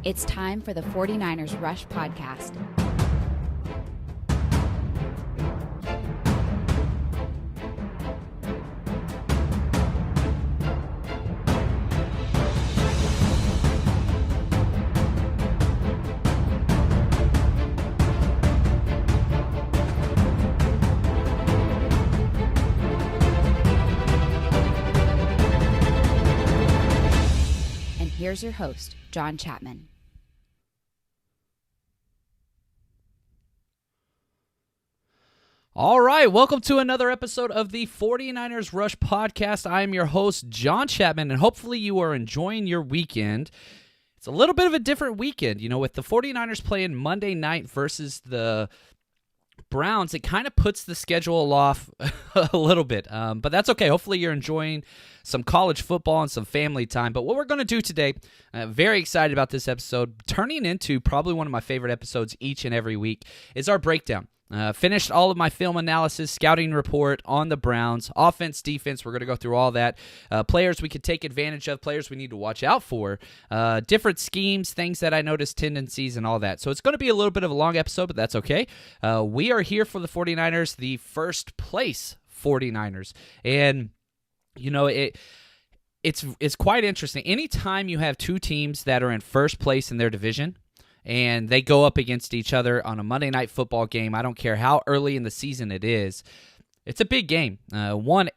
It's time for the 49ers Rush podcast. And here's your host, John Chapman. All right, welcome to another episode of the 49ers Rush podcast. I am your host, John Chapman, and hopefully you are enjoying your weekend. It's a little bit of a different weekend, with the 49ers playing Monday night versus the Browns. It kind of puts the schedule off a little bit, but that's okay. Hopefully you're enjoying some college football and some family time. But what we're going to do today, very excited about this episode, turning into probably one of my favorite episodes each and every week, is our breakdown. Finished all of my film analysis, scouting report on the Browns, offense, defense. We're going to go through all that. Players we could take advantage of, players we need to watch out for, different schemes, things that I noticed, tendencies, and all that. So it's going to be a little bit of a long episode, but that's okay. We are here for the 49ers, the first place 49ers. And, it's quite interesting. Anytime you have two teams that are in first place in their division, and they go up against each other on a Monday Night Football game, I don't care how early in the season it is, it's a big game.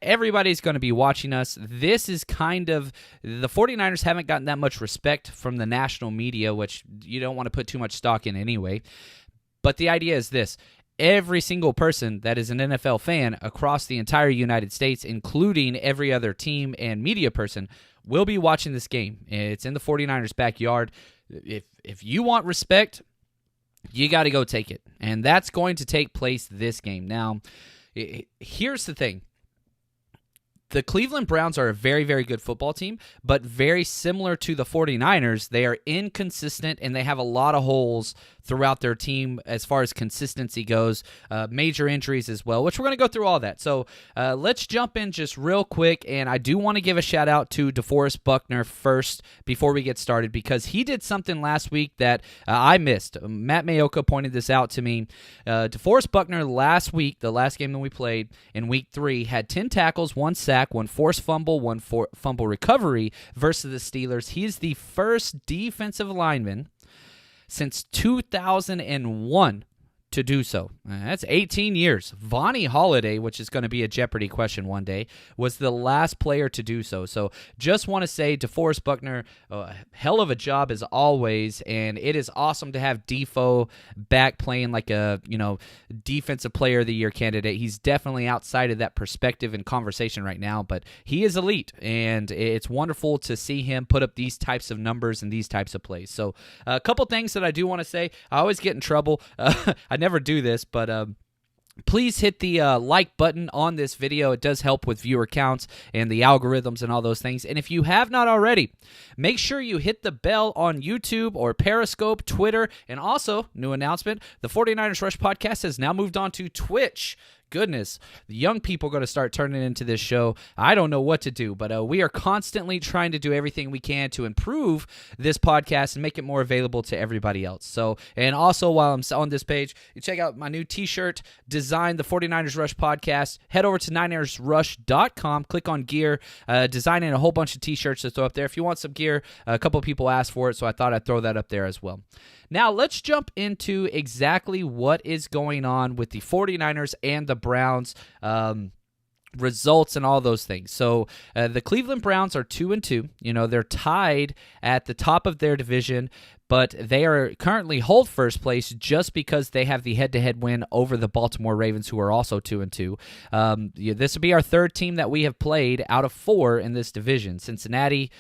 Everybody's going to be watching us. This is kind of, the 49ers haven't gotten that much respect from the national media, which you don't want to put too much stock in anyway. But the idea is this. Every single person that is an NFL fan across the entire United States, including every other team and media person, will be watching this game. It's in the 49ers' backyard. If you want respect, you got to go take it. And that's going to take place this game. Now, here's the thing. The Cleveland Browns are a very, very good football team, but very similar to the 49ers, they are inconsistent and they have a lot of holes throughout their team as far as consistency goes, major injuries as well, which we're going to go through all that. So let's jump in just real quick, and I do want to give a shout-out to DeForest Buckner first before we get started, because he did something last week that I missed. Matt Mayoka pointed this out to me. DeForest Buckner last week, the last game that we played in Week 3, had 10 tackles, 1 sack, 1 forced fumble, 1 fumble recovery versus the Steelers. He is the first defensive lineman since 2001 to do so. That's 18 years. Vonnie Holiday, which is going to be a Jeopardy question one day, was the last player to do so. So just want to say DeForest Buckner, hell of a job as always, and it is awesome to have Defo back playing like a, defensive player of the year candidate. He's definitely outside of that perspective and conversation right now, but he is elite, and it's wonderful to see him put up these types of numbers and these types of plays. So a couple things that I do want to say. I always get in trouble. I never do this, but please hit the like button on this video. It does help with viewer counts and the algorithms and all those things. And if you have not already, make sure you hit the bell on YouTube or Periscope, Twitter, and also, new announcement, the 49ers Rush podcast has now moved on to Twitch. Goodness, the young people are going to start turning into this show. I don't know what to do, but we are constantly trying to do everything we can to improve this podcast and make it more available to everybody else. So, and also while I'm on this page, you check out my new t-shirt design, the 49ers Rush podcast. Head over to ninersrush.com, click on gear, designing a whole bunch of t-shirts to throw up there. If you want some gear, a couple of people asked for it, so I thought I'd throw that up there as well. Now, let's jump into exactly what is going on with the 49ers and the Browns results and all those things. So the Cleveland Browns are 2-2. They're tied at the top of their division, but they are currently hold first place just because they have the head-to-head win over the Baltimore Ravens, who are also 2-2. This will be our third team that we have played out of 4 in this division. Cincinnati,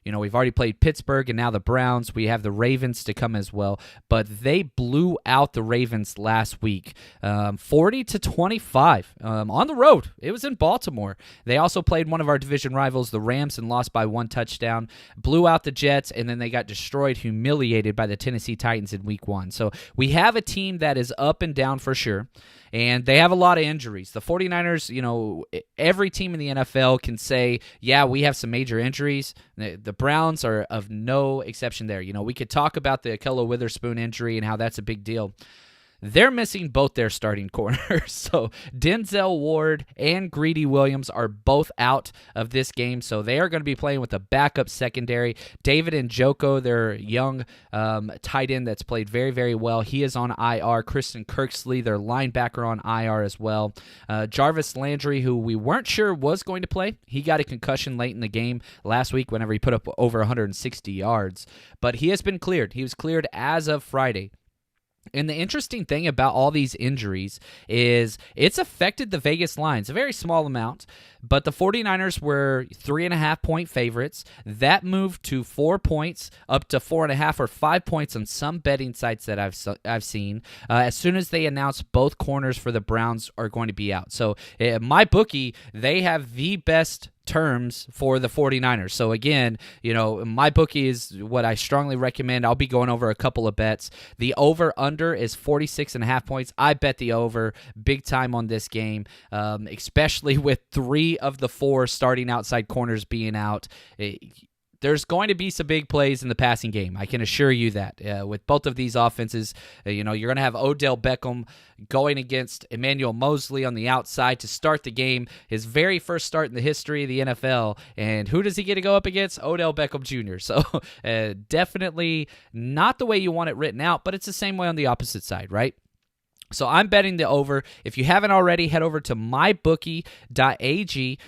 we've already played Pittsburgh and now the Browns. We have the Ravens to come as well. But they blew out the Ravens last week, 40-25 on the road. It was in Baltimore. They also played one of our division rivals, the Rams, and lost by 1 touchdown. Blew out the Jets, and then they got destroyed, humiliated by the Tennessee Titans in Week 1. So we have a team that is up and down for sure. And they have a lot of injuries. The 49ers, every team in the NFL can say, yeah, we have some major injuries. the Browns are of no exception there. We could talk about the Ahkello Witherspoon injury and how that's a big deal. They're missing both their starting corners. So Denzel Ward and Greedy Williams are both out of this game. So they are going to be playing with a backup secondary. David Njoku, their young tight end that's played very, very well, he is on IR. Kristen Kirksley, their linebacker, on IR as well. Jarvis Landry, who we weren't sure was going to play, he got a concussion late in the game last week whenever he put up over 160 yards. But he has been cleared. He was cleared as of Friday. And the interesting thing about all these injuries is it's affected the Vegas lines, a very small amount, but the 49ers were 3.5-point favorites. That moved to 4 points, up to 4.5 or 5 points on some betting sites that I've seen, as soon as they announced both corners for the Browns are going to be out. So my bookie, they have the best terms for the 49ers. So again, my bookie is what I strongly recommend. I'll be going over a couple of bets. The over-under is 46.5 points. I bet the over big time on this game, especially with 3 of the 4 starting outside corners being out. There's going to be some big plays in the passing game. I can assure you that. With both of these offenses, you're going to have Odell Beckham going against Emmanuel Mosley on the outside to start the game, his very first start in the history of the NFL. And who does he get to go up against? Odell Beckham Jr. So definitely not the way you want it written out, but it's the same way on the opposite side, right? So I'm betting the over. If you haven't already, head over to mybookie.ag.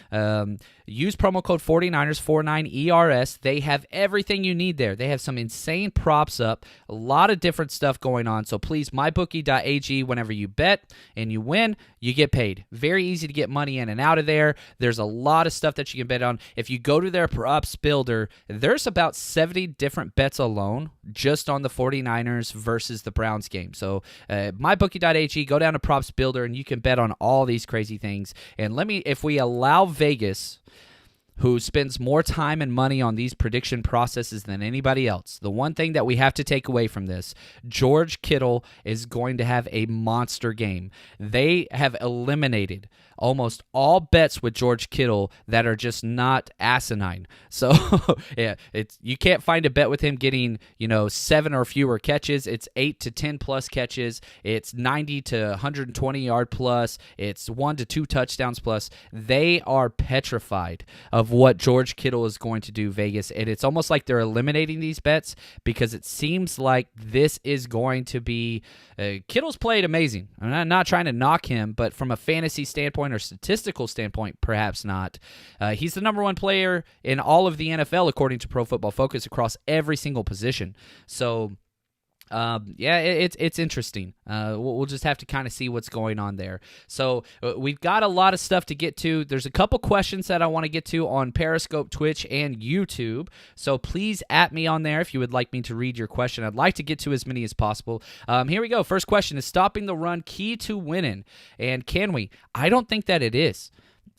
Use promo code 49ers, 49ERS. They have everything you need there. They have some insane props up, a lot of different stuff going on. So please, mybookie.ag, whenever you bet and you win, you get paid. Very easy to get money in and out of there. There's a lot of stuff that you can bet on. If you go to their props builder, there's about 70 different bets alone just on the 49ers versus the Browns game. So mybookie.ag, go down to props builder, and you can bet on all these crazy things. And if we allow Vegas, who spends more time and money on these prediction processes than anybody else. The one thing that we have to take away from this, George Kittle is going to have a monster game. They have eliminated almost all bets with George Kittle that are just not asinine. So yeah, you can't find a bet with him getting 7 or fewer catches. It's 8 to 10 plus catches. It's 90 to 120 yard plus. It's 1 to 2 touchdowns plus. They are petrified of what George Kittle is going to do, Vegas, and it's almost like they're eliminating these bets because it seems like this is going to be Kittle's played amazing. I'm not trying to knock him, but from a fantasy standpoint or statistical standpoint, perhaps not. He's the number 1 player in all of the NFL, according to Pro Football Focus, across every single position. So it's interesting. We'll just have to kind of see what's going on there. So we've got a lot of stuff to get to. There's a couple questions that I want to get to on Periscope, Twitch, and YouTube. So please at me on there if you would like me to read your question. I'd like to get to as many as possible. Here we go. First question, is stopping the run key to winning? And can we? I don't think that it is.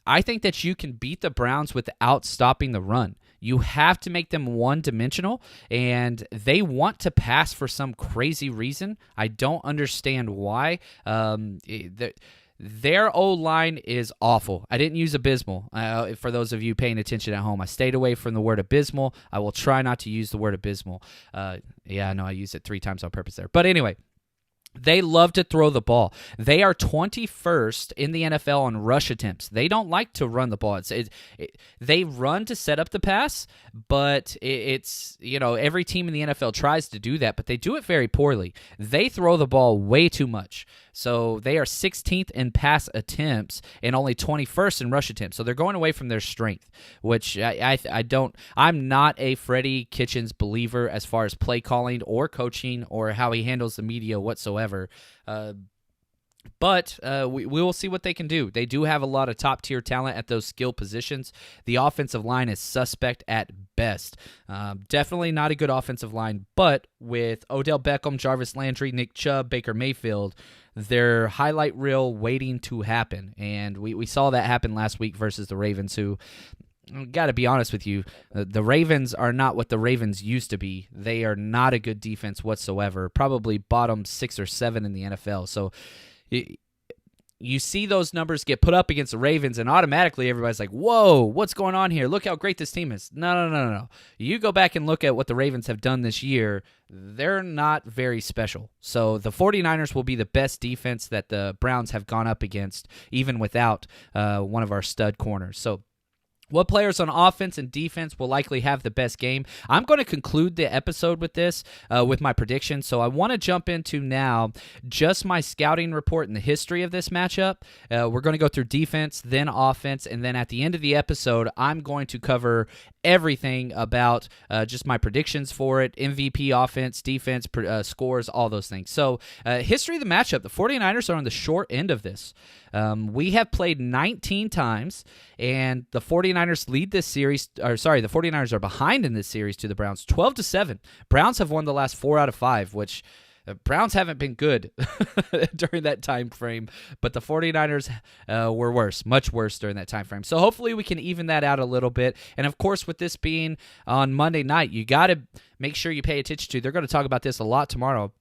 I think that you can beat the Browns without stopping the run. You have to make them one-dimensional, and they want to pass for some crazy reason. I don't understand why. Their O-line is awful. I didn't use abysmal, for those of you paying attention at home. I stayed away from the word abysmal. I will try not to use the word abysmal. I know I used it 3 times on purpose there. But anyway, they love to throw the ball. They are 21st in the NFL on rush attempts. They don't like to run the ball. They run to set up the pass, but it's every team in the NFL tries to do that, but they do it very poorly. They throw the ball way too much. So they are 16th in pass attempts and only 21st in rush attempts. So they're going away from their strength, which I'm not a Freddie Kitchens believer as far as play calling or coaching or how he handles the media whatsoever. But we will see what they can do. They do have a lot of top-tier talent at those skill positions. The offensive line is suspect at best. Definitely not a good offensive line, but with Odell Beckham, Jarvis Landry, Nick Chubb, Baker Mayfield, their highlight reel waiting to happen. And we saw that happen last week versus the Ravens, who, got to be honest with you, the Ravens are not what the Ravens used to be. They are not a good defense whatsoever, probably bottom 6 or 7 in the NFL. So you see those numbers get put up against the Ravens, and automatically everybody's like, whoa, what's going on here? Look how great this team is. No. You go back and look at what the Ravens have done this year. They're not very special. So the 49ers will be the best defense that the Browns have gone up against, even without one of our stud corners. So what players on offense and defense will likely have the best game? I'm going to conclude the episode with this, with my prediction. So I want to jump into now just my scouting report and the history of this matchup. We're going to go through defense, then offense, and then at the end of the episode, I'm going to cover everything about just my predictions for it, MVP, offense, defense, scores, all those things. So history of the matchup, the 49ers are on the short end of this. We have played 19 times, and the 49ers lead this series, the 49ers are behind in this series to the Browns 12-7. Browns have won the last 4 out of 5, which Browns haven't been good during that time frame, but the 49ers were worse, much worse during that time frame. So hopefully we can even that out a little bit. And of course, with this being on Monday night, you got to make sure you pay attention to. They're going to talk about this a lot tomorrow.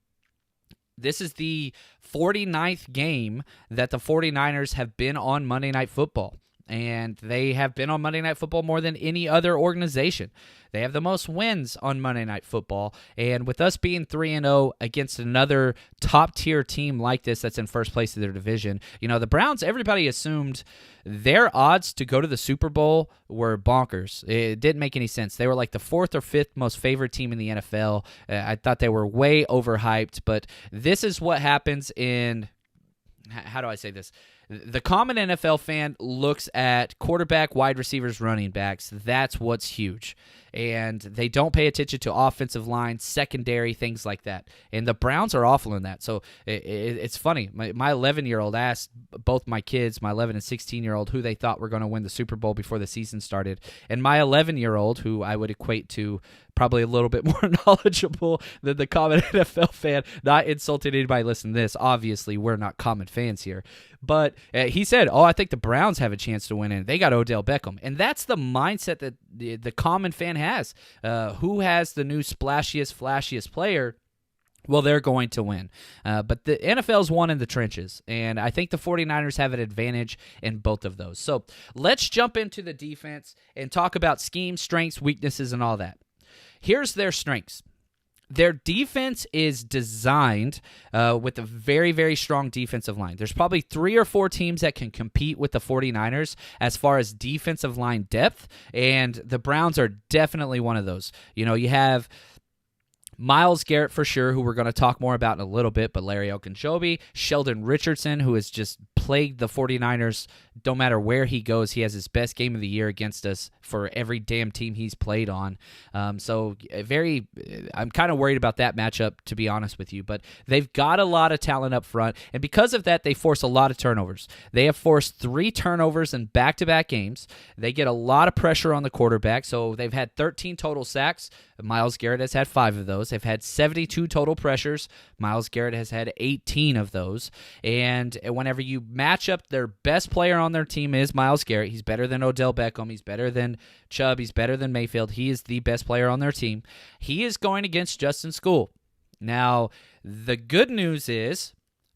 This is the 49th game that the 49ers have been on Monday Night Football, and they have been on Monday Night Football more than any other organization. They have the most wins on Monday Night Football, and with us being 3-0 against another top-tier team like this that's in first place of their division, the Browns, everybody assumed their odds to go to the Super Bowl were bonkers. It didn't make any sense. They were like the 4th or 5th most favored team in the NFL. I thought they were way overhyped, but this is what happens in, how do I say this? The common NFL fan looks at quarterback, wide receivers, running backs. That's what's huge. And they don't pay attention to offensive line, secondary, things like that. And the Browns are awful in that. So it's funny. My 11-year-old asked both my kids, my 11 and 16-year-old, who they thought were going to win the Super Bowl before the season started. And my 11-year-old, who I would equate to probably a little bit more knowledgeable than the common NFL fan, not insulting anybody listening to this. Obviously, we're not common fans here. But he said, I think the Browns have a chance to win, and they got Odell Beckham. And that's the mindset that the common fan has. Who has the new splashiest, flashiest player? Well, they're going to win. But the NFL's won in the trenches, and I think the 49ers have an advantage in both of those. So let's jump into the defense and talk about scheme, strengths, weaknesses, and all that. Here's their strengths. Their defense is designed with a very, very strong defensive line. There's probably 3 or 4 teams that can compete with the 49ers as far as defensive line depth, and the Browns are definitely one of those. You have Myles Garrett for sure, who we're going to talk more about in a little bit, but Larry Ogunjobi, Sheldon Richardson, who has just plagued the 49ers. No matter where he goes, he has his best game of the year against us for every damn team he's played on. I'm kind of worried about that matchup, to be honest with you, but they've got a lot of talent up front, and because of that, they force a lot of turnovers. They have forced 3 turnovers in back-to-back games. They get a lot of pressure on the quarterback, so they've had 13 total sacks. Myles Garrett has had 5 of those. They've had 72 total pressures. Myles Garrett has had 18 of those. And whenever you match up, their best player on their team is Myles Garrett. He's better than Odell Beckham. He's better than Chubb. He's better than Mayfield. He is the best player on their team. He is going against Justin School. Now, the good news is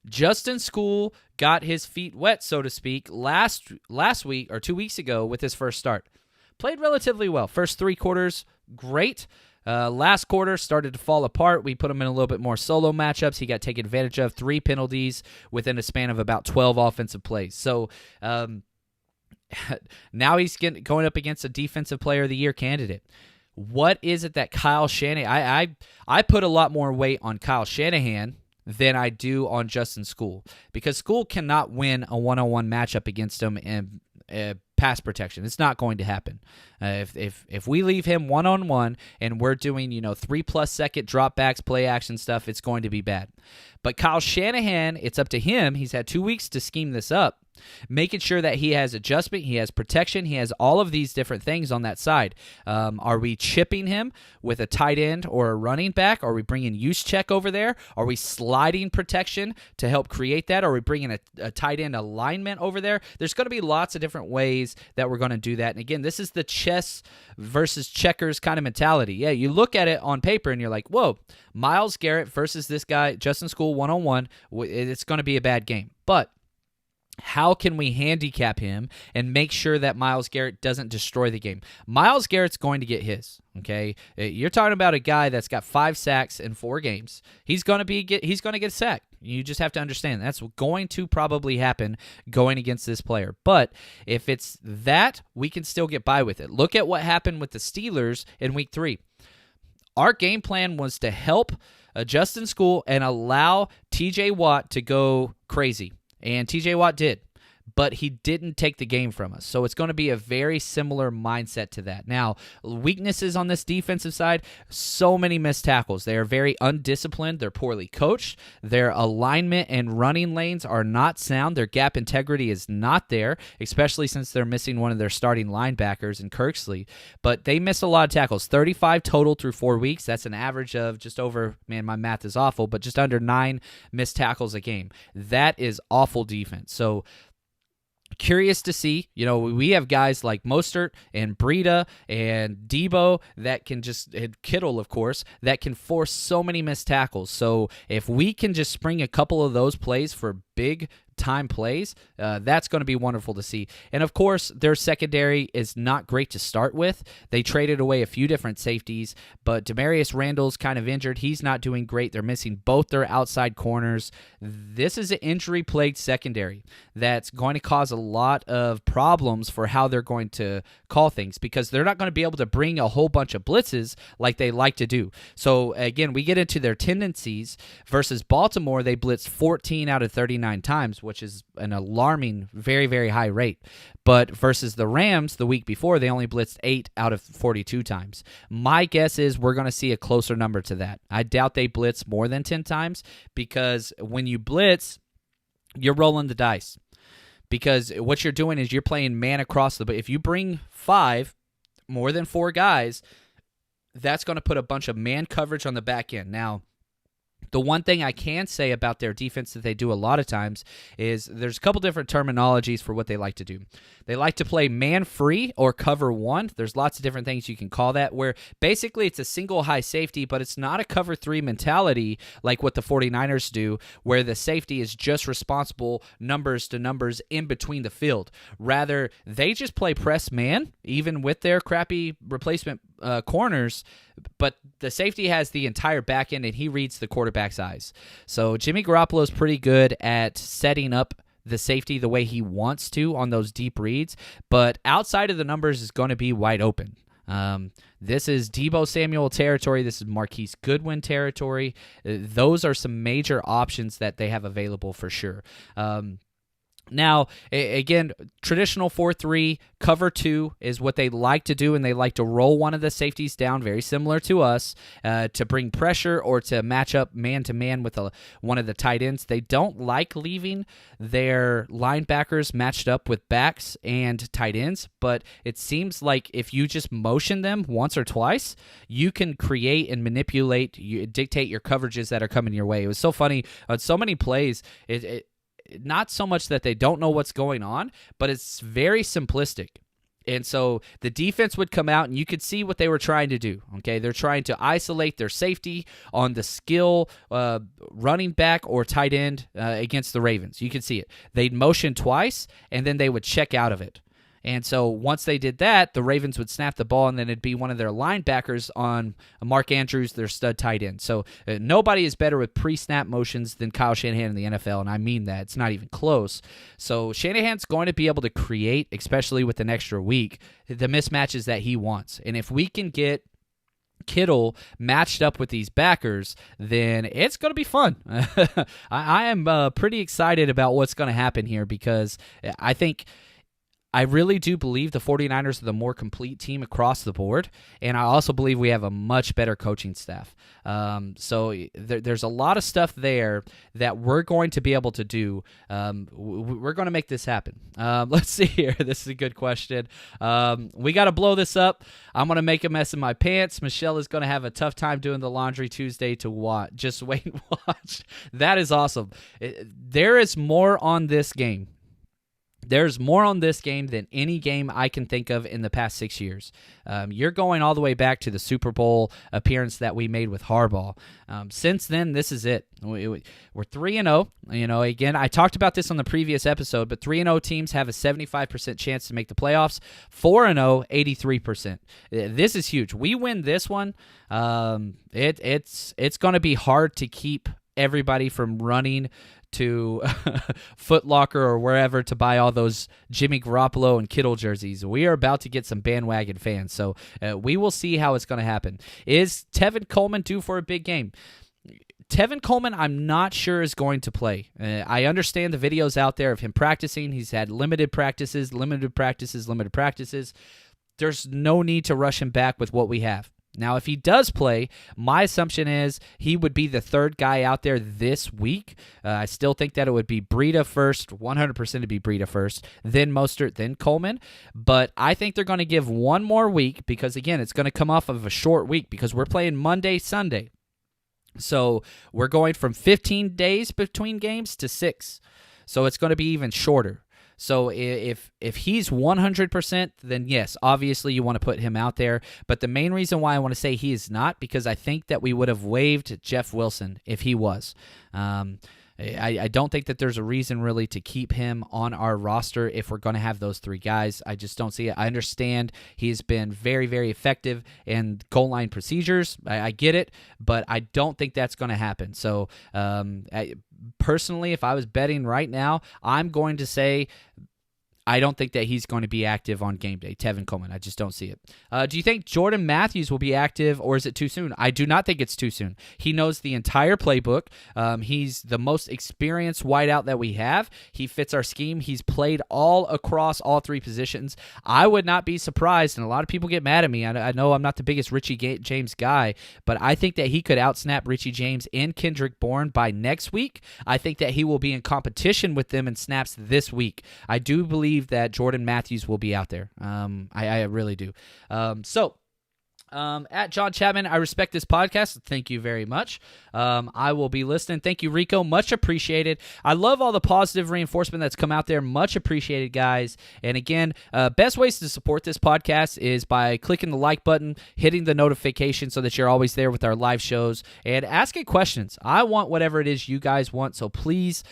Justin School got his feet wet, so to speak, last week or 2 weeks ago with his first start. Played relatively well. First 3 quarters, great. Last quarter started to fall apart. We put him in a little bit more solo matchups. He got taken advantage of. 3 penalties within a span of about 12 offensive plays. So now he's going up against a Defensive Player of the Year candidate. What is it that Kyle Shanahan... I put a lot more weight on Kyle Shanahan than I do on Justin School, because School cannot win a one-on-one matchup against him in pass protection. It's not going to happen. If we leave him one-on-one and we're doing 3+ second dropbacks, play action stuff, it's going to be bad. But Kyle Shanahan, it's up to him. He's had 2 weeks to scheme this up, making sure that he has adjustment, he has protection, he has all of these different things on that side. Are we chipping him with a tight end or a running back? Are we bringing Juszczyk over there? Are we sliding protection to help create that? Are we bringing a tight end alignment over there? There's going to be lots of different ways that we're going to do that. And again, this is the chess versus checkers kind of mentality. Yeah, you look at it on paper and you're like, whoa, Myles Garrett versus this guy, Justin School, one-on-one, it's going to be a bad game. But How can we handicap him and make sure that Myles Garrett doesn't destroy the game? Myles Garrett's going to get his, okay? You're talking about a guy that's got 5 sacks in 4 games. He's going to get sacked. You just have to understand that's going to probably happen going against this player. But if it's that, we can still get by with it. Look at what happened with the Steelers in week 3. Our game plan was to help Justin School and allow TJ Watt to go crazy. And TJ Watt did, but he didn't take the game from us. So it's going to be a very similar mindset to that. Now, weaknesses on this defensive side, so many missed tackles. They are very undisciplined. They're poorly coached. Their alignment and running lanes are not sound. Their gap integrity is not there, especially since they're missing one of their starting linebackers in Kirksley. But they missed a lot of tackles, 35 total through 4 weeks. That's an average of just over, man, my math is awful, but just under 9 missed tackles a game. That is awful defense. So curious to see, we have guys like Mostert and Breida and Debo that can and Kittle, of course, that can force so many missed tackles. So if we can just spring a couple of those plays for big time plays, that's going to be wonderful to see. And of course, their secondary is not great to start with. They traded away a few different safeties, but Demarius Randall's kind of injured. He's not doing great. They're missing both their outside corners. This is an injury-plagued secondary that's going to cause a lot of problems for how they're going to call things, because they're not going to be able to bring a whole bunch of blitzes like they like to do. So again, we get into their tendencies. Versus Baltimore, they blitzed 14 out of 39 times, which is an alarming, very, very high rate. But versus the Rams the week before, they only blitzed 8 out of 42 times. My guess is we're going to see a closer number to that. I doubt they blitz more than 10 times, because when you blitz, you're rolling the dice. Because what you're doing is you're playing man across the... If you bring 5, more than 4 guys, that's going to put a bunch of man coverage on the back end. Now, the one thing I can say about their defense that they do a lot of times is there's a couple different terminologies for what they like to do. They like to play man-free or cover 1. There's lots of different things you can call that, where basically it's a single high safety, but it's not a cover 3 mentality like what the 49ers do, where the safety is just responsible numbers to numbers in between the field. Rather, they just play press man, even with their crappy replacement corners, but the safety has the entire back end, and he reads the quarterback's eyes. So Jimmy Garoppolo is pretty good at setting up the safety the way he wants to on those deep reads, but outside of the numbers is going to be wide open. This is Deebo Samuel territory. This is Marquise Goodwin territory. Those are some major options that they have available for sure. Now, again, traditional 4-3, cover 2 is what they like to do, and they like to roll one of the safeties down, very similar to us, to bring pressure or to match up man-to-man with one of the tight ends. They don't like leaving their linebackers matched up with backs and tight ends, but it seems like if you just motion them once or twice, you can create and manipulate, dictate your coverages that are coming your way. It was so funny. On so many plays, not so much that they don't know what's going on, but it's very simplistic. And so the defense would come out, and you could see what they were trying to do. Okay, they're trying to isolate their safety on the skill running back or tight end against the Ravens. You could see it. They'd motion twice, and then they would check out of it. And so once they did that, the Ravens would snap the ball, and then it'd be one of their linebackers on Mark Andrews, their stud tight end. So nobody is better with pre-snap motions than Kyle Shanahan in the NFL, and I mean that. It's not even close. So Shanahan's going to be able to create, especially with an extra week, the mismatches that he wants. And if we can get Kittle matched up with these backers, then it's going to be fun. I am pretty excited about what's going to happen here, because I really do believe the 49ers are the more complete team across the board, and I also believe we have a much better coaching staff. So there's a lot of stuff there that we're going to be able to do. We're going to make this happen. Let's see here. This is a good question. We got to blow this up. I'm going to make a mess in my pants. Michelle is going to have a tough time doing the laundry Tuesday to watch. Just wait and watch. That is awesome. There is more on this game There's more on this game than any game I can think of in the past 6 years. You're going all the way back to the Super Bowl appearance that we made with Harbaugh. Since then, this is it. We're 3-0. Again, I talked about this on the previous episode, but 3-0 teams have a 75% chance to make the playoffs. 4-0, 83%. This is huge. We win this one. It's going to be hard to keep everybody from running to Foot Locker or wherever to buy all those Jimmy Garoppolo and Kittle jerseys. We are about to get some bandwagon fans, so we will see how it's going to happen. Is Tevin Coleman due for a big game? Tevin Coleman, I'm not sure is going to play. I understand the videos out there of him practicing. He's had limited practices. There's no need to rush him back with what we have. Now, if he does play, my assumption is he would be the third guy out there this week. I still think that it would be Breida first, 100% to be Breida first, then Mostert, then Coleman. But I think they're going to give one more week because, again, it's going to come off of a short week because we're playing Monday, Sunday. So we're going from 15 days between games to 6. So it's going to be even shorter. So if he's 100%, then yes, obviously you want to put him out there. But the main reason why I want to say he is not, because I think that we would have waived Jeff Wilson if he was. I don't think that there's a reason really to keep him on our roster if we're going to have those three guys. I just don't see it. I understand he's been very, very effective in goal line procedures. I get it, but I don't think that's going to happen. So personally, if I was betting right now, I'm going to say I don't think that he's going to be active on game day, Tevin Coleman. I just don't see it. Do you think Jordan Matthews will be active, or is it too soon? I do not think it's too soon. He knows the entire playbook. He's the most experienced wideout that we have. He fits our scheme. He's played all across all three positions. I would not be surprised, and a lot of people get mad at me. I know I'm not the biggest Richie James guy, but I think that he could outsnap Richie James and Kendrick Bourne by next week. I think that he will be in competition with them in snaps this week. I do believe that Jordan Matthews will be out there. I really do. At John Chapman, I respect this podcast. Thank you very much. I will be listening. Thank you, Rico. Much appreciated. I love all the positive reinforcement that's come out there. Much appreciated, guys. And again, best ways to support this podcast is by clicking the like button, hitting the notification so that you're always there with our live shows, and asking questions. I want whatever it is you guys want, so please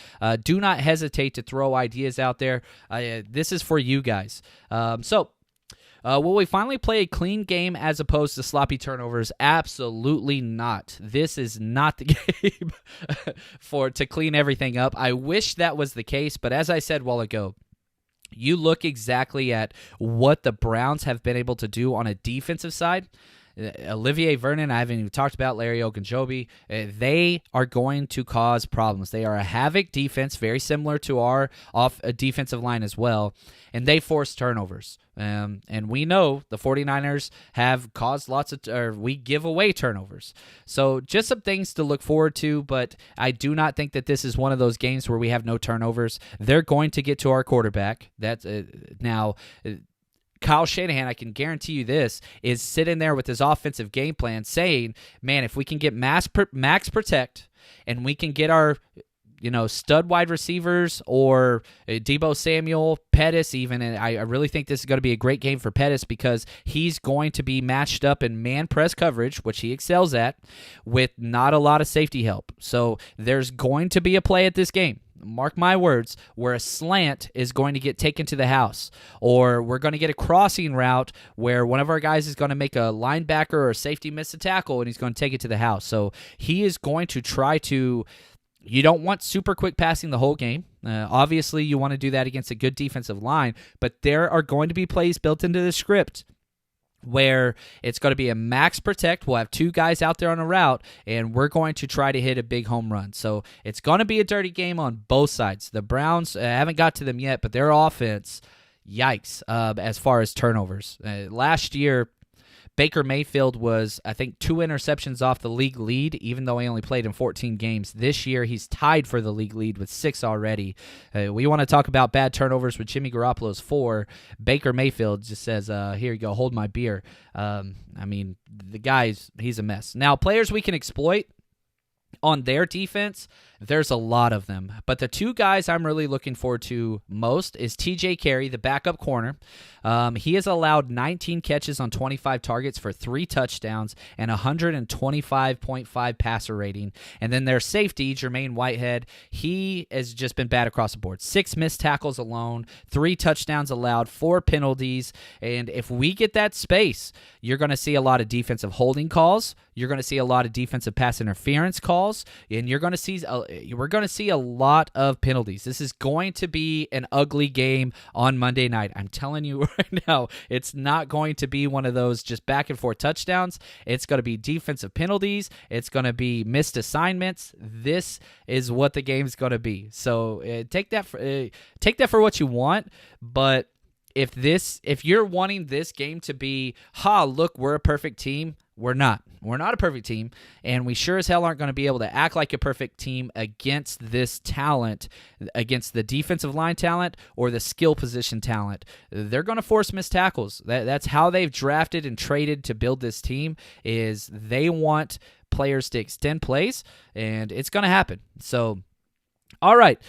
do not hesitate to throw ideas out there. This is for you guys. Will we finally play a clean game as opposed to sloppy turnovers? Absolutely not. This is not the game to clean everything up. I wish that was the case, but as I said a while ago, you look exactly at what the Browns have been able to do on a defensive side. Olivier Vernon, I haven't even talked about Larry Ogunjobi. They are going to cause problems. They are a havoc defense, very similar to our defensive line as well, and they force turnovers. And we know the 49ers have caused we give away turnovers. So just some things to look forward to, but I do not think that this is one of those games where we have no turnovers. They're going to get to our quarterback. That's now. Kyle Shanahan, I can guarantee you this, is sitting there with his offensive game plan saying, man, if we can get max protect and we can get our stud wide receivers or Deebo Samuel, Pettis even, and I really think this is going to be a great game for Pettis because he's going to be matched up in man press coverage, which he excels at, with not a lot of safety help. So there's going to be a play at this game. Mark my words, where a slant is going to get taken to the house, or we're going to get a crossing route where one of our guys is going to make a linebacker or a safety miss a tackle, and he's going to take it to the house. So he is going to try to. You don't want super quick passing the whole game. Obviously, you want to do that against a good defensive line, but there are going to be plays built into the script where it's going to be a max protect. We'll have two guys out there on a route, and we're going to try to hit a big home run. So it's going to be a dirty game on both sides. The Browns, haven't got to them yet, but their offense, yikes, as far as turnovers. Last year, Baker Mayfield was, I think, 2 interceptions off the league lead, even though he only played in 14 games. This year, he's tied for the league lead with 6 already. We want to talk about bad turnovers with Jimmy Garoppolo's 4. Baker Mayfield just says, here you go, hold my beer. The guy's, he's a mess. Now, players we can exploit. on their defense, there's a lot of them. But the two guys I'm really looking forward to most is TJ Carey, the backup corner. He has allowed 19 catches on 25 targets for 3 touchdowns and 125.5 passer rating. And then their safety, Jermaine Whitehead, he has just been bad across the board. 6 missed tackles alone, 3 touchdowns allowed, 4 penalties. And if we get that space, you're going to see a lot of defensive holding calls. You're going to see a lot of defensive pass interference calls, and we're going to see a lot of penalties. This is going to be an ugly game on Monday night. I'm telling you right now, it's not going to be one of those just back and forth touchdowns. It's going to be defensive penalties. It's going to be missed assignments. This is what the game's going to be. So take that for what you want, but if you're wanting this game to be, look, we're a perfect team, we're not. We're not a perfect team, and we sure as hell aren't going to be able to act like a perfect team against this talent, against the defensive line talent or the skill position talent. They're going to force missed tackles. That's how they've drafted and traded to build this team, is they want players to extend plays, and it's going to happen. So, all right.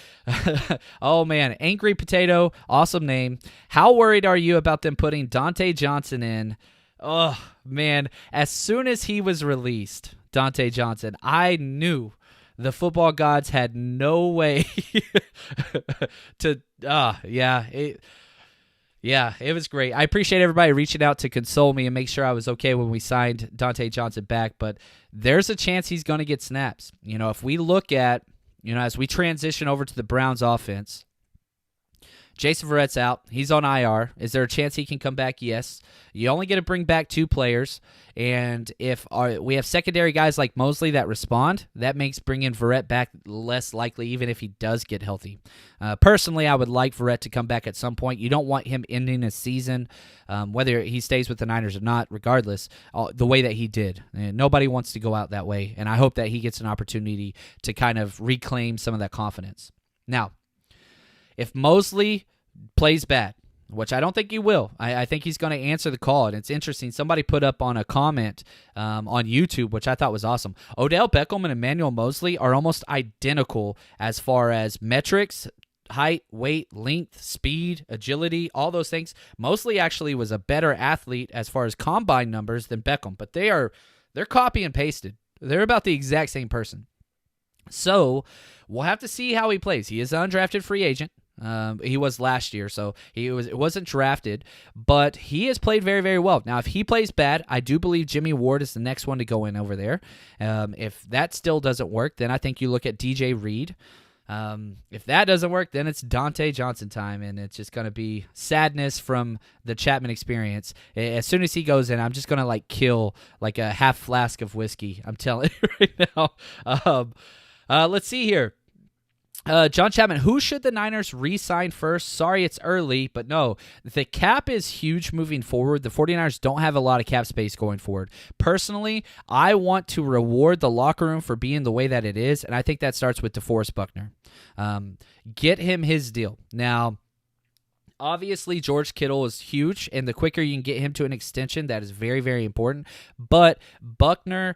Oh, man. Angry Potato, awesome name. How worried are you about them putting Dante Johnson in? Oh, man. As soon as he was released, Dante Johnson, I knew the football gods had no way to, it was great. I appreciate everybody reaching out to console me and make sure I was okay when we signed Dante Johnson back, but there's a chance he's going to get snaps. If we look at, as we transition over to the Browns offense, Jason Verrett's out. He's on IR. Is there a chance he can come back? Yes. You only get to bring back 2 players, and if we have secondary guys like Mosley that respond, that makes bringing Verrett back less likely, even if he does get healthy. Personally, I would like Verrett to come back at some point. You don't want him ending a season, whether he stays with the Niners or not, regardless, the way that he did. And nobody wants to go out that way, and I hope that he gets an opportunity to kind of reclaim some of that confidence. Now, if Mosley plays bad, which I don't think he will, I think he's going to answer the call. And it's interesting. Somebody put up on a comment on YouTube, which I thought was awesome. Odell Beckham and Emmanuel Mosley are almost identical as far as metrics, height, weight, length, speed, agility, all those things. Mosley actually was a better athlete as far as combine numbers than Beckham, but they're copy and pasted. They're about the exact same person. So we'll have to see how he plays. He is an undrafted free agent. He was last year, so it wasn't drafted, but he has played very, very well. Now, if he plays bad, I do believe Jimmy Ward is the next one to go in over there. If that still doesn't work, then I think you look at DJ Reed. If that doesn't work, then it's Dante Johnson time, and it's just going to be sadness from the Chapman experience. As soon as he goes in, I'm just going to kill a half flask of whiskey. I'm telling you right now. Let's see here. John Chapman, who should the Niners re-sign first? Sorry, it's early, but no. The cap is huge moving forward. The 49ers don't have a lot of cap space going forward. Personally, I want to reward the locker room for being the way that it is, and I think that starts with DeForest Buckner. Get him his deal. Now, obviously, George Kittle is huge, and the quicker you can get him to an extension, that is very, very important. But Buckner,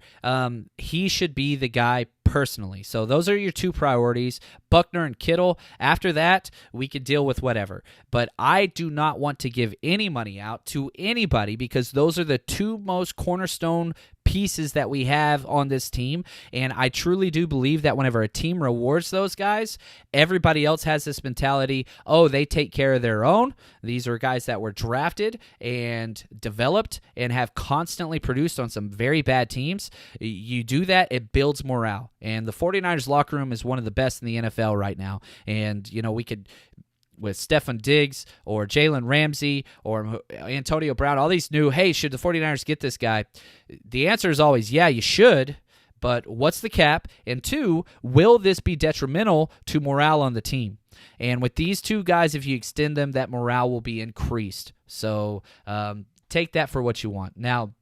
he should be the guy personally. So those are your 2 priorities, Buckner and Kittle. After that, we could deal with whatever. But I do not want to give any money out to anybody because those are the 2 most cornerstone pieces that we have on this team, and I truly do believe that whenever a team rewards those guys, everybody else has this mentality, they take care of their own. These are guys that were drafted and developed and have constantly produced on some very bad teams. You do that, it builds morale, and the 49ers locker room is one of the best in the NFL right now, and we could, with Stefon Diggs or Jalen Ramsey or Antonio Brown, all these new, hey, should the 49ers get this guy? The answer is always, yeah, you should, but what's the cap? And 2, will this be detrimental to morale on the team? And with these 2 guys, if you extend them, that morale will be increased. So take that for what you want. Now,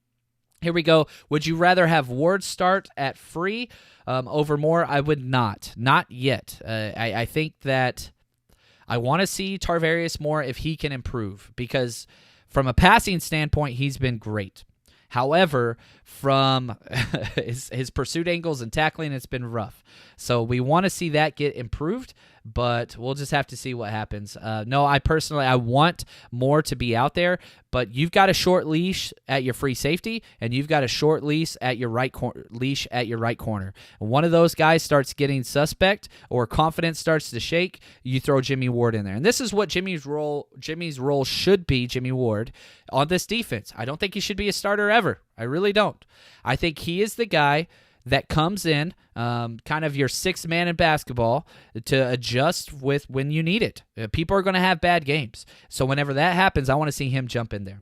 here we go. Would you rather have Ward start at free over Moore? I would not. Not yet. I think that I want to see Tarvarius Moore if he can improve, because from a passing standpoint, he's been great. However, from his pursuit angles and tackling, it's been rough. So we want to see that get improved, but we'll just have to see what happens. No, I want more to be out there, but you've got a short leash at your free safety, and you've got a short leash at your right corner. And one of those guys starts getting suspect or confidence starts to shake, you throw Jimmy Ward in there. And this is what Jimmy's role should be, Jimmy Ward, on this defense. I don't think he should be a starter ever. I really don't. I think he is the guy that comes in, kind of your sixth man in basketball, to adjust with when you need it. People are going to have bad games. So whenever that happens, I want to see him jump in there.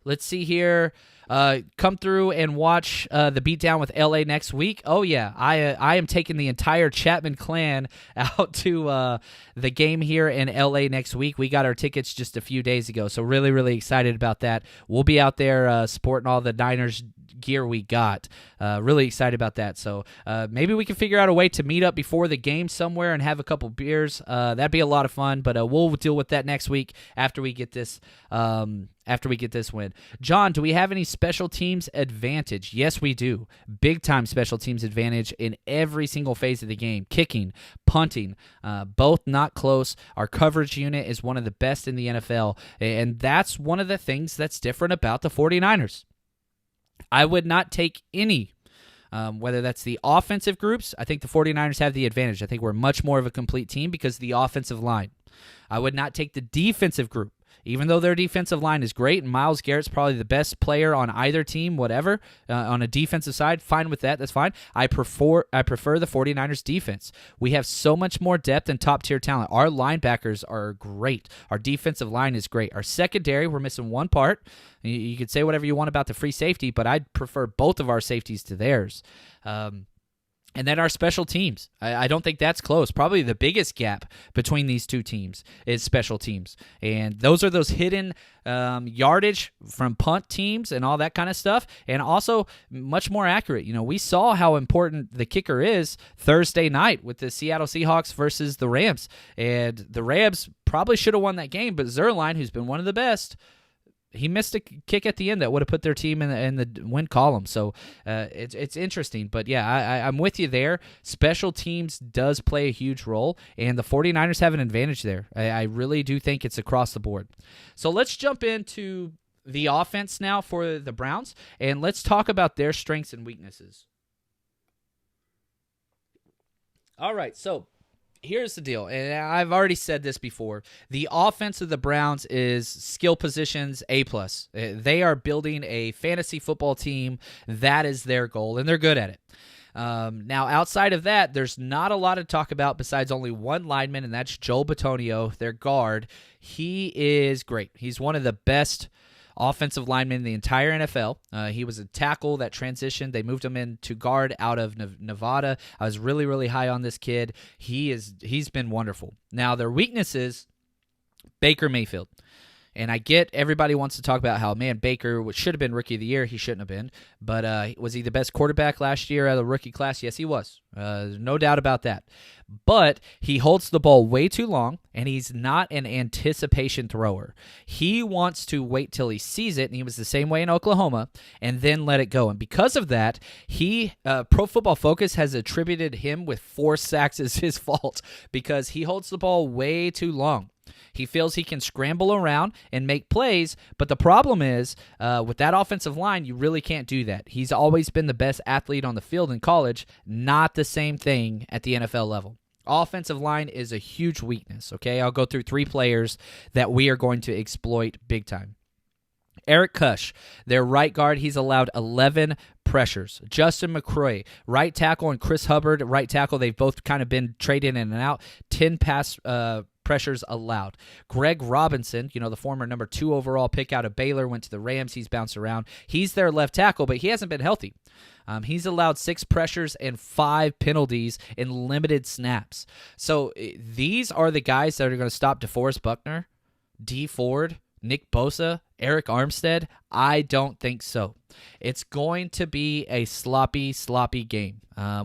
Let's see here. Come through and watch the beatdown with LA next week. Oh, yeah. I am taking the entire Chapman clan out to the game here in LA next week. We got our tickets just a few days ago, so really, really excited about that. We'll be out there supporting all the Niners gear we got. Really excited about that. So maybe we can figure out a way to meet up before the game somewhere and have a couple beers. That'd be a lot of fun, but we'll deal with that next week after we get this win. John, do we have any special teams advantage? Yes, we do. Big time special teams advantage in every single phase of the game. Kicking, punting, both not close. Our coverage unit is one of the best in the NFL, and that's one of the things that's different about the 49ers. I would not take any, whether that's the offensive groups. I think the 49ers have the advantage. I think we're much more of a complete team because of the offensive line. I would not take the defensive group. Even though their defensive line is great, and Myles Garrett's probably the best player on either team, whatever, on a defensive side, fine with that, that's fine. I prefer the 49ers defense. We have so much more depth and top-tier talent. Our linebackers are great. Our defensive line is great. Our secondary, we're missing one part. You could say whatever you want about the free safety, but I'd prefer both of our safeties to theirs. And then our special teams. I don't think that's close. Probably the biggest gap between these two teams is special teams. And those are those hidden yardage from punt teams and all that kind of stuff. And also much more accurate. You know, we saw how important the kicker is Thursday night with the Seattle Seahawks versus the Rams. And the Rams probably should have won that game, but Zerline, who's been one of the best, he missed a kick at the end that would have put their team in the win column. So it's interesting. But, yeah, I'm with you there. Special teams does play a huge role, and the 49ers have an advantage there. I really do think it's across the board. So let's jump into the offense now for the Browns, and let's talk about their strengths and weaknesses. All right, so here's the deal, and I've already said this before. The offense of the Browns is skill positions A+. They are building a fantasy football team. That is their goal, and they're good at it. Now, outside of that, there's not a lot to talk about besides only one lineman, and that's Joel Bitonio, their guard. He is great. He's one of the best offensive lineman in the entire NFL. He was a tackle that transitioned. They moved him into guard out of Nevada. I was really, really high on this kid. He's been wonderful. Now, their weaknesses, Baker Mayfield. And I get everybody wants to talk about how, man, Baker should have been Rookie of the Year. He shouldn't have been. But was he the best quarterback last year out of the rookie class? Yes, he was. No doubt about that. But he holds the ball way too long, and he's not an anticipation thrower. He wants to wait till he sees it, and he was the same way in Oklahoma, and then let it go. And because of that, Pro Football Focus has attributed him with 4 sacks as his fault because he holds the ball way too long. He feels he can scramble around and make plays, but the problem is with that offensive line, you really can't do that. He's always been the best athlete on the field in college, not the same thing at the NFL level. Offensive line is a huge weakness, okay? I'll go through 3 players that we are going to exploit big time. Eric Kush, their right guard, he's allowed 11 pressures. Justin McCroy, right tackle, and Chris Hubbard, right tackle, they've both kind of been traded in and out. 10 pass pressures allowed. Greg Robinson, the former number 2 overall pick out of Baylor, went to the Rams. He's bounced around. He's their left tackle, but he hasn't been healthy. He's allowed 6 pressures and 5 penalties in limited snaps. So these are the guys that are going to stop DeForest Buckner, Dee Ford, Nick Bosa, Eric Armstead? I don't think so. It's going to be a sloppy game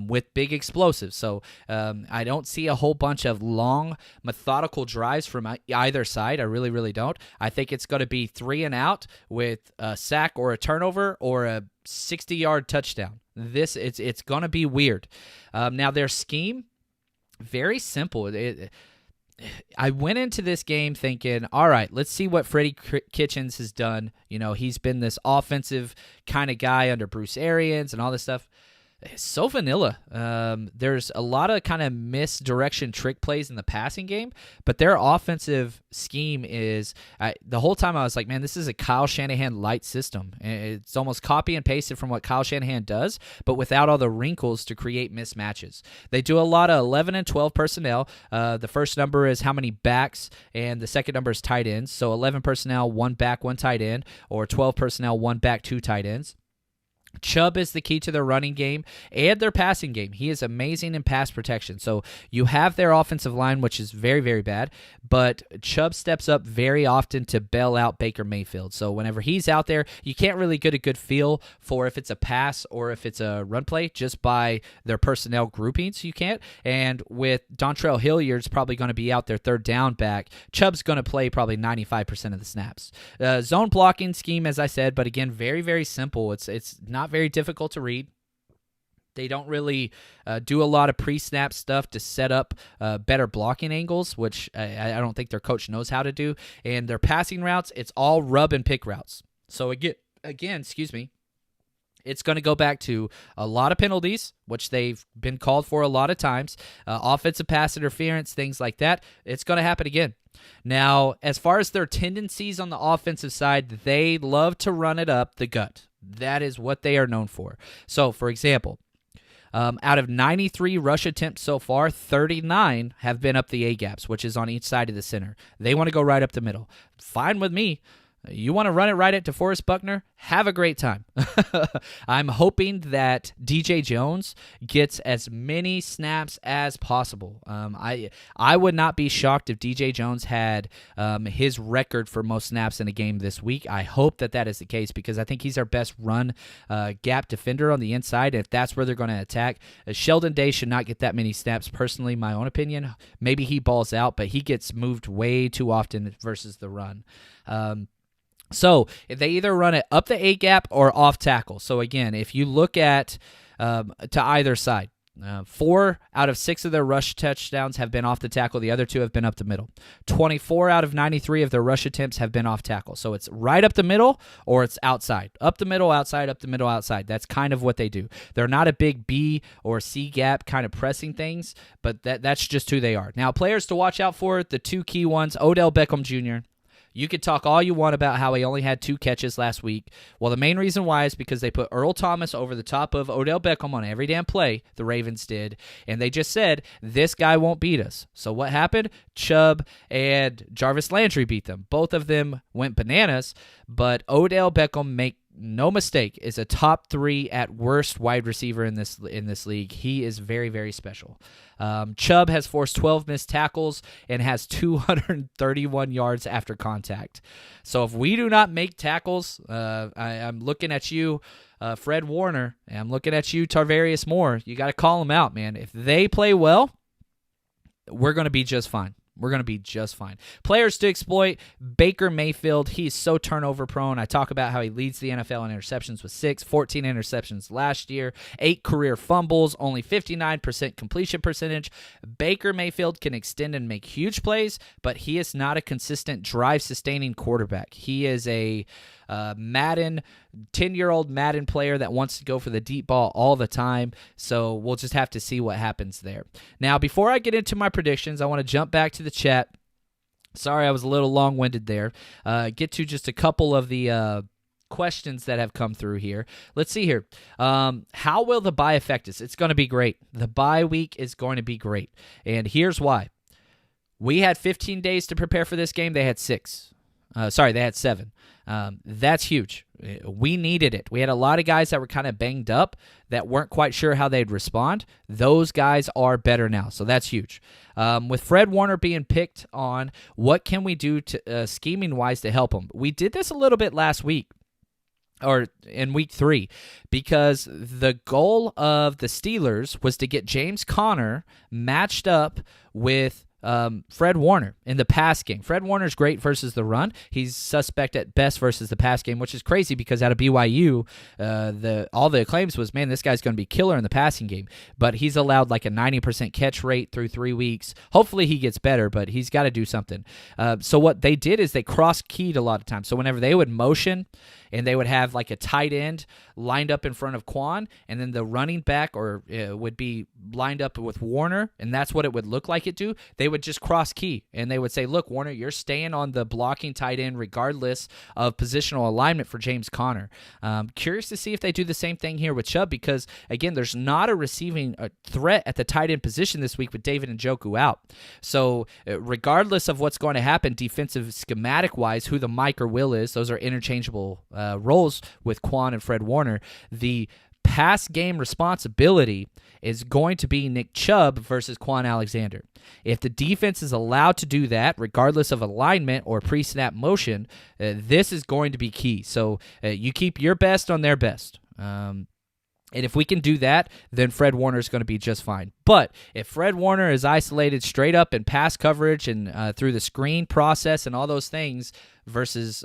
with big explosives. So I don't see a whole bunch of long, methodical drives from either side. I really, really don't. I think it's going to be 3 and out with a sack or a turnover or a 60-yard touchdown. It's going to be weird. Now, their scheme, very simple. I went into this game thinking, all right, let's see what Freddie Kitchens has done. He's been this offensive kind of guy under Bruce Arians and all this stuff. It's so vanilla. There's a lot of kind of misdirection trick plays in the passing game, but their offensive scheme is, the whole time I was like, man, this is a Kyle Shanahan light system. It's almost copy and pasted from what Kyle Shanahan does, but without all the wrinkles to create mismatches. They do a lot of 11 and 12 personnel. The first number is how many backs, and the second number is tight ends. So 11 personnel, 1 back, 1 tight end, or 12 personnel, 1 back, 2 tight ends. Chubb is the key to their running game and their passing game. He is amazing in pass protection. So you have their offensive line, which is very, very bad, but Chubb steps up very often to bail out Baker Mayfield. So whenever he's out there, you can't really get a good feel for if it's a pass or if it's a run play just by their personnel groupings. You can't. And with Dontrell Hilliard's probably going to be out there third down back, Chubb's going to play probably 95% of the snaps. Zone blocking scheme, as I said, but again, very, very simple. It's not very difficult to read. They don't really do a lot of pre-snap stuff to set up better blocking angles, which I don't think their coach knows how to do. And their passing routes, it's all rub and pick routes. So again, it's going to go back to a lot of penalties, which they've been called for a lot of times, offensive pass interference, things like that. It's going to happen again. Now, as far as their tendencies on the offensive side, they love to run it up the gut. That is what they are known for. So, for example, out of 93 rush attempts so far, 39 have been up the A-gaps, which is on each side of the center. They want to go right up the middle. Fine with me. You want to run it right at DeForest Buckner? Have a great time. I'm hoping that DJ Jones gets as many snaps as possible. I would not be shocked if DJ Jones had his record for most snaps in a game this week. I hope that is the case because I think he's our best run gap defender on the inside. If that's where they're going to attack, Sheldon Day should not get that many snaps. Personally, my own opinion. Maybe he balls out, but he gets moved way too often versus the run. So they either run it up the A-gap or off tackle. So again, if you look at to either side, 4 out of 6 of their rush touchdowns have been off the tackle. The other 2 have been up the middle. 24 out of 93 of their rush attempts have been off tackle. So it's right up the middle or it's outside. Up the middle, outside, up the middle, outside. That's kind of what they do. They're not a big B or C gap kind of pressing things, but that's just who they are. Now, players to watch out for, the 2 key ones, Odell Beckham Jr., you could talk all you want about how he only had 2 catches last week. Well, the main reason why is because they put Earl Thomas over the top of Odell Beckham on every damn play, the Ravens did, and they just said, this guy won't beat us. So what happened? Chubb and Jarvis Landry beat them. Both of them went bananas, but Odell Beckham, make no mistake, is a top 3 at worst wide receiver in this league. He is very, very special. Chubb has forced 12 missed tackles and has 231 yards after contact. So if we do not make tackles, I'm looking at you, Fred Warner, and I'm looking at you, Tarvarius Moore. You got to call them out, man. If they play well, we're going to be just fine. We're going to be just fine. Players to exploit, Baker Mayfield. He's so turnover prone. I talk about how he leads the NFL in interceptions with 6, 14 interceptions last year, 8 career fumbles, only 59% completion percentage. Baker Mayfield can extend and make huge plays, but he is not a consistent drive-sustaining quarterback. He is a 10-year-old Madden player that wants to go for the deep ball all the time, so we'll just have to see what happens there. Now, before I get into my predictions, I want to jump back to the chat. Sorry, I was a little long-winded there. Get to just a couple of the questions that have come through here. Let's see here. How will the bye affect us? It's going to be great. The bye week is going to be great, and here's why. We had 15 days to prepare for this game. They had 6. Sorry, they had 7. That's huge. We needed it. We had a lot of guys that were kind of banged up that weren't quite sure how they'd respond. Those guys are better now, so that's huge. With Fred Warner being picked on, what can we do to scheming-wise to help him? We did this a little bit last week, or in week 3, because the goal of the Steelers was to get James Conner matched up with Fred Warner in the pass game. Fred Warner's great versus the run. He's suspect at best versus the pass game, which is crazy because out of BYU, all the acclaims was, man, this guy's going to be killer in the passing game. But he's allowed like a 90% catch rate through 3 weeks. Hopefully he gets better, but he's got to do something. So what they did is they cross-keyed a lot of times. So whenever they would motion and they would have like a tight end lined up in front of Quan, and then the running back would be lined up with Warner, and that's what it would look like it do. They would just cross key, and they would say, look, Warner, you're staying on the blocking tight end regardless of positional alignment for James Conner. Curious to see if they do the same thing here with Chubb, because, again, there's not a receiving threat at the tight end position this week with David Njoku out. So regardless of what's going to happen defensive schematic-wise, who the Mike or Will is, those are interchangeable roles with Quan and Fred Warner. The pass game responsibility is going to be Nick Chubb versus Quan Alexander. If the defense is allowed to do that, regardless of alignment or pre-snap motion, this is going to be key. So you keep your best on their best. And if we can do that, then Fred Warner is going to be just fine. But if Fred Warner is isolated straight up in pass coverage and through the screen process and all those things versus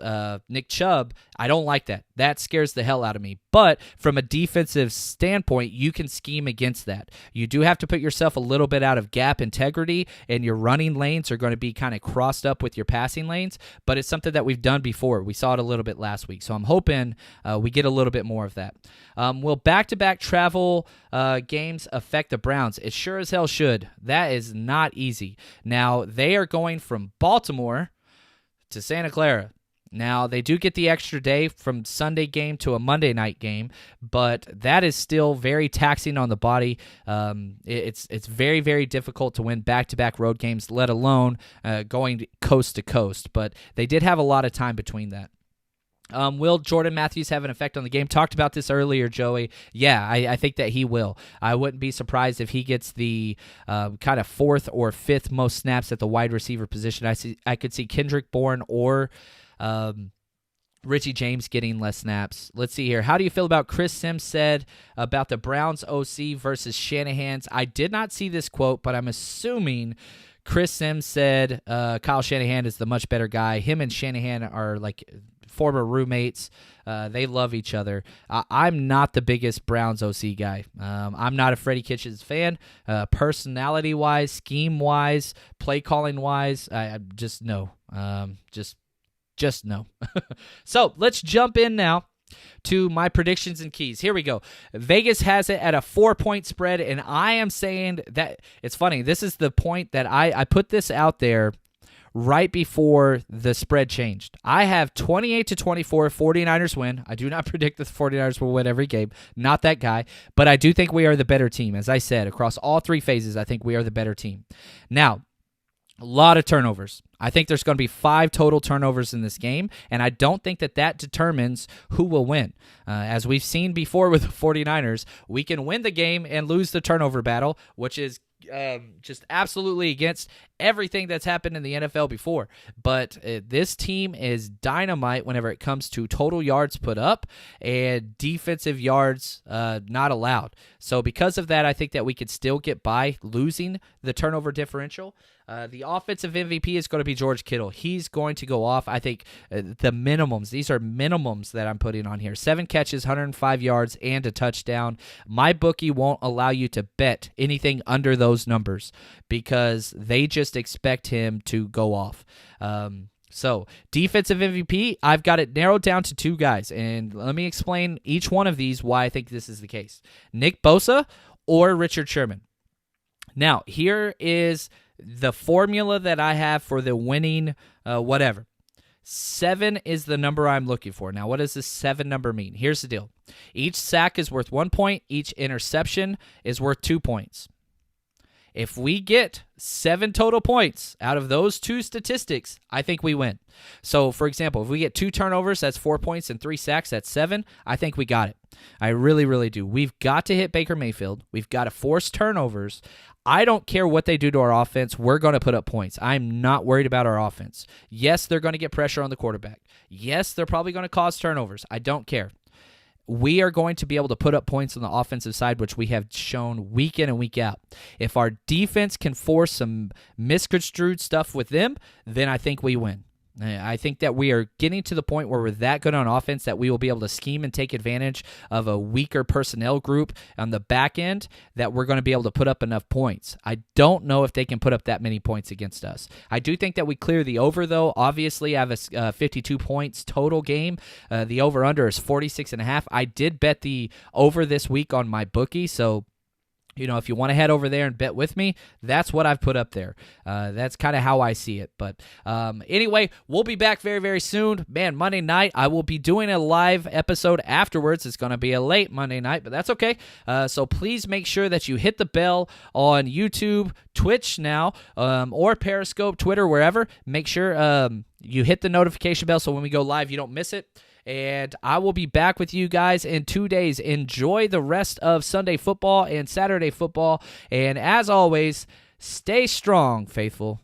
Nick Chubb, I don't like that. That scares the hell out of me. But from a defensive standpoint, you can scheme against that. You do have to put yourself a little bit out of gap integrity, and your running lanes are going to be kind of crossed up with your passing lanes, but it's something that we've done before. We saw it a little bit last week, so I'm hoping we get a little bit more of that. Will back-to-back travel games affect the Browns? It sure as hell should. That is not easy. Now, they are going from Baltimore to Santa Clara. Now, they do get the extra day from Sunday game to a Monday night game, but that is still very taxing on the body. It's very, very difficult to win back-to-back road games, let alone going coast to coast. But they did have a lot of time between that. Will Jordan Matthews have an effect on the game? Talked about this earlier, Joey. Yeah, I think that he will. I wouldn't be surprised if he gets the kind of 4th or 5th most snaps at the wide receiver position. I could see Kendrick Bourne or Richie James getting less snaps. Let's see here. How do you feel about Chris Sims said about the Browns OC versus Shanahan's? I did not see this quote, but I'm assuming Chris Sims said Kyle Shanahan is the much better guy. Him and Shanahan are like former roommates. They love each other. I'm not the biggest Browns OC guy. I'm not a Freddie Kitchens fan. Personality-wise, scheme-wise, play-calling-wise, I just no. Just no. So let's jump in now to my predictions and keys. Here we go. Vegas has it at a 4-point spread, and I am saying that it's funny. This is the point that I put this out there right before the spread changed. I have 28-24 49ers win. I do not predict that the 49ers will win every game. Not that guy. But I do think we are the better team. As I said, across all 3 phases, I think we are the better team. Now, a lot of turnovers. I think there's going to be 5 total turnovers in this game, and I don't think that determines who will win. As we've seen before with the 49ers, we can win the game and lose the turnover battle, which is just absolutely against everything that's happened in the NFL before. But this team is dynamite whenever it comes to total yards put up and defensive yards not allowed. So because of that, I think that we could still get by losing the turnover differential. The offensive MVP is going to be George Kittle. He's going to go off. I think the minimums, these are minimums that I'm putting on here. 7 catches, 105 yards, and a touchdown. My bookie won't allow you to bet anything under those numbers because they just expect him to go off. So, defensive MVP, I've got it narrowed down to 2 guys, and let me explain each one of these why I think this is the case. Nick Bosa or Richard Sherman. Now, here is the formula that I have for the winning whatever. 7 is the number I'm looking for. Now, what does this 7 number mean? Here's the deal. Each sack is worth 1 point. Each interception is worth 2 points. If we get 7 total points out of those 2 statistics, I think we win. So, for example, if we get 2 turnovers, that's 4 points, and 3 sacks, that's 7, I think we got it. I really, really do. We've got to hit Baker Mayfield. We've got to force turnovers. I don't care what they do to our offense. We're going to put up points. I'm not worried about our offense. Yes, they're going to get pressure on the quarterback. Yes, they're probably going to cause turnovers. I don't care. We are going to be able to put up points on the offensive side, which we have shown week in and week out. If our defense can force some misconstrued stuff with them, then I think we win. I think that we are getting to the point where we're that good on offense that we will be able to scheme and take advantage of a weaker personnel group on the back end that we're going to be able to put up enough points. I don't know if they can put up that many points against us. I do think that we clear the over, though. Obviously, I have a 52 points total game. The over-under is 46.5. I did bet the over this week on my bookie, so if you want to head over there and bet with me, that's what I've put up there. That's kind of how I see it. But anyway, we'll be back very, very soon. Man, Monday night, I will be doing a live episode afterwards. It's going to be a late Monday night, but that's okay. So please make sure that you hit the bell on YouTube, Twitch now, or Periscope, Twitter, wherever. Make sure you hit the notification bell so when we go live, you don't miss it. And I will be back with you guys in 2 days. Enjoy the rest of Sunday football and Saturday football. And as always, stay strong, faithful.